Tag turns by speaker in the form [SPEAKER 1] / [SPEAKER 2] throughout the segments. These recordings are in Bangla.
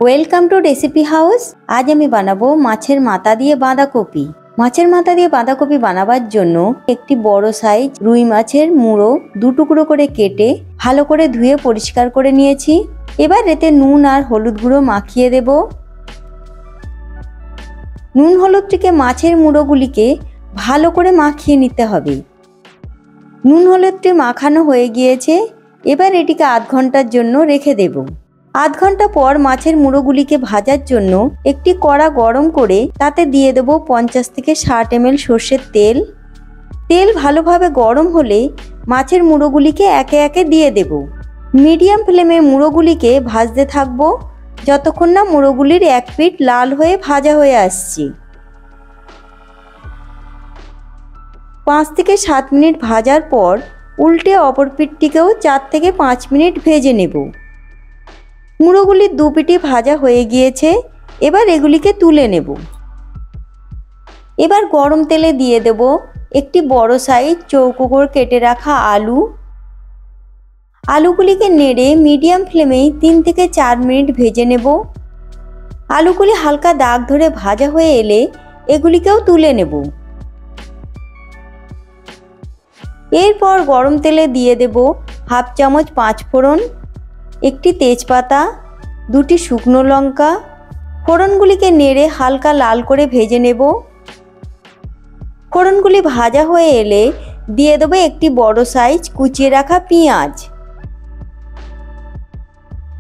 [SPEAKER 1] Welcome to recipe house. আজ আমি বানাবো মাছের মাথা দিয়ে বাঁধাকপি। মাছের মাথা দিয়ে বাঁধাকপি বানাবার জন্য একটি বড় সাইজ রুই মাছের মুড়ো 2 টুকরো করে কেটে ভালো করে ধুয়ে পরিষ্কার করে নিয়েছি। এবার এতে নুন আর হলুদ গুঁড়ো মাখিয়ে দেব। নুন হলুদটিকে মাছের মুড়োগুলিকে ভালো করে মাখিয়ে নিতে হবে। নুন হলুদটি মাখানো হয়ে গিয়েছে। এবার এটিকে আধ ঘন্টার জন্য রেখে দেব। আধ ঘন্টা পর মাছের মুড়োগুলিকে ভাজার জন্য একটি কড়া গরম করে তাতে দিয়ে দেব 50 থেকে 60 ml সর্ষের তেল। তেল ভালোভাবে গরম হলে মাছের মুড়োগুলিকে একে একে দিয়ে দেব। মিডিয়াম ফ্লেমে মুড়োগুলিকে ভাজতে থাকব যতক্ষণ না মুড়োগুলির এক পিঠ লাল হয়ে ভাজা হয়ে আসছে। 5 থেকে 7 মিনিট ভাজার পর উল্টে অপর পিঠটিকেও 4 থেকে 5 মিনিট ভেজে নেব। মুড়োগুলির 2 পিঠই ভাজা হয়ে গিয়েছে। এবার এগুলিকে তুলে নেব। এবার গরম তেলে দিয়ে দেব একটি বড় সাইজ চৌকো করে কেটে রাখা আলু। আলুগুলিকে নেড়ে মিডিয়াম ফ্লেমে 3 থেকে 4 মিনিট ভেজে নেব। আলুগুলি হালকা দাগ ধরে ভাজা হয়ে এলে এগুলিকেও তুলে নেব। এরপর গরম তেলে দিয়ে দেব হাফ চামচ 5 ফোড়ন, একটি তেজপাতা, 2টি শুকনো লঙ্কা। ফোড়নগুলিকে নেড়ে হালকা লাল করে ভেজে নেব। ফোড়নগুলি ভাজা হয়ে এলে দিয়ে দেব একটি বড় সাইজ কুচিয়ে রাখা পেঁয়াজ।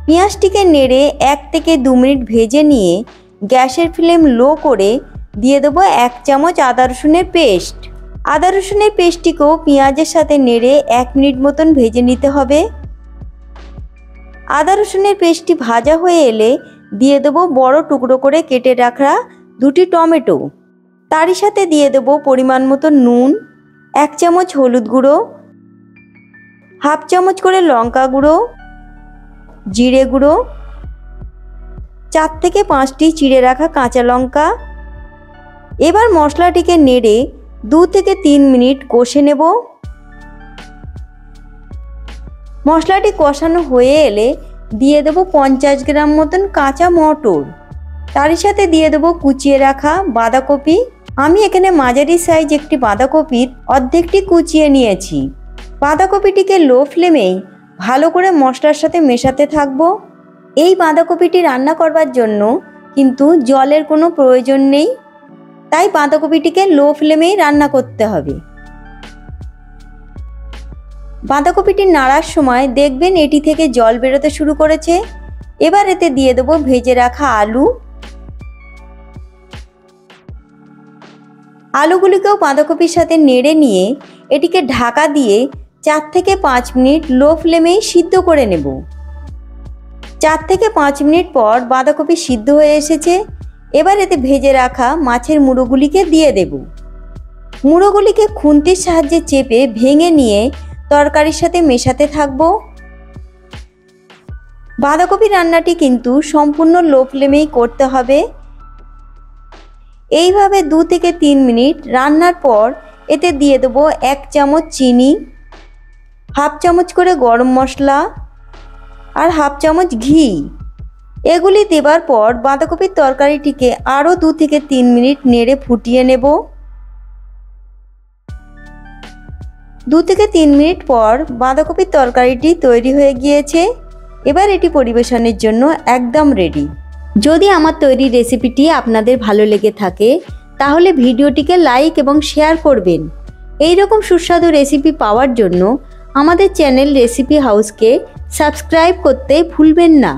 [SPEAKER 1] পেঁয়াজটিকে নেড়ে 1 থেকে 2 মিনিট ভেজে নিয়ে গ্যাসের ফ্লেম লো করে দিয়ে দেব 1 চামচ আদা রসুনের পেস্ট। আদা রসুনের পেস্টটিকেও পেঁয়াজের সাথে নেড়ে 1 মিনিট মতন ভেজে নিতে হবে। আদা রসুনের পেস্টটি ভাজা হয়ে এলে দিয়ে দেব বড় টুকরো করে কেটে রাখা 2টি টমেটো। তারই সাথে দিয়ে দেব পরিমাণ মতো নুন, 1 চামচ হলুদ গুঁড়ো, হাফ চামচ করে লঙ্কা গুঁড়ো, জিরে গুঁড়ো, 4 থেকে 5টি চিড়ে রাখা কাঁচা লঙ্কা। এবার মশলাটিকে নেড়ে 2 থেকে 3 মিনিট কষে নেব। মশলাটি কষানো হয়ে এলে দিয়ে দেব 50 গ্রাম মতন কাঁচা মটর। তারই সাথে দিয়ে দেব কুচিয়ে রাখা বাঁধাকপি। আমি এখানে মাঝারি সাইজ একটি বাঁধাকপির অর্ধেকটি কুচিয়ে নিয়েছি। বাঁধাকপিটিকে লো ফ্লেমেই ভালো করে মশলার সাথে মেশাতে থাকব। এই বাঁধাকপিটি রান্না করবার জন্য কিন্তু জলের কোনো প্রয়োজন নেই, তাই বাঁধাকপিটিকে লো ফ্লেমেই রান্না করতে হবে। বাঁধাকপিটি নাড়ার সময় দেখবেন এটি থেকে জল বেরোতে শুরু করেছে। এবার এতে দিয়ে দেব ভেজে রাখা আলু। আলুগুলিকেও বাঁধাকপির সাথে নেড়ে নিয়ে এটিকে ঢাকা দিয়ে 4 থেকে 5 মিনিট লো ফ্লেমেই সিদ্ধ করে নেব। 4 থেকে 5 মিনিট পর বাঁধাকপি সিদ্ধ হয়ে এসেছে। এবার এতে ভেজে রাখা মাছের মুড়োগুলিকে দিয়ে দেব। মুড়োগুলিকে খুন্তির সাহায্যে চেপে ভেঙে নিয়ে তরকারির সাথে মেশাতে থাকব। বাঁধাকপি রান্নাটি কিন্তু সম্পূর্ণ লো ফ্লেমেই করতে হবে। এইভাবে 2 থেকে 3 মিনিট রান্নার পর এতে দিয়ে দেব 1 চামচ চিনি, হাফ চামচ করে গরম মশলা আর হাফ চামচ ঘি। এগুলি দেবার পর বাঁধাকপির তরকারিটিকে আরও 2 থেকে 3 মিনিট নেড়ে ফুটিয়ে নেব। 2 থেকে 3 মিনিট পর বাঁধাকপির তরকারিটি তৈরি হয়ে গিয়েছে। এবার এটি পরিবেশনের জন্য একদম রেডি। যদি আমার তৈরি রেসিপিটি আপনাদের ভালো লেগে থাকে তাহলে ভিডিওটিকে লাইক এবং শেয়ার করবেন। এই রকম সুস্বাদু রেসিপি পাওয়ার জন্য আমাদের চ্যানেল রেসিপি হাউসকে সাবস্ক্রাইব করতে ভুলবেন না।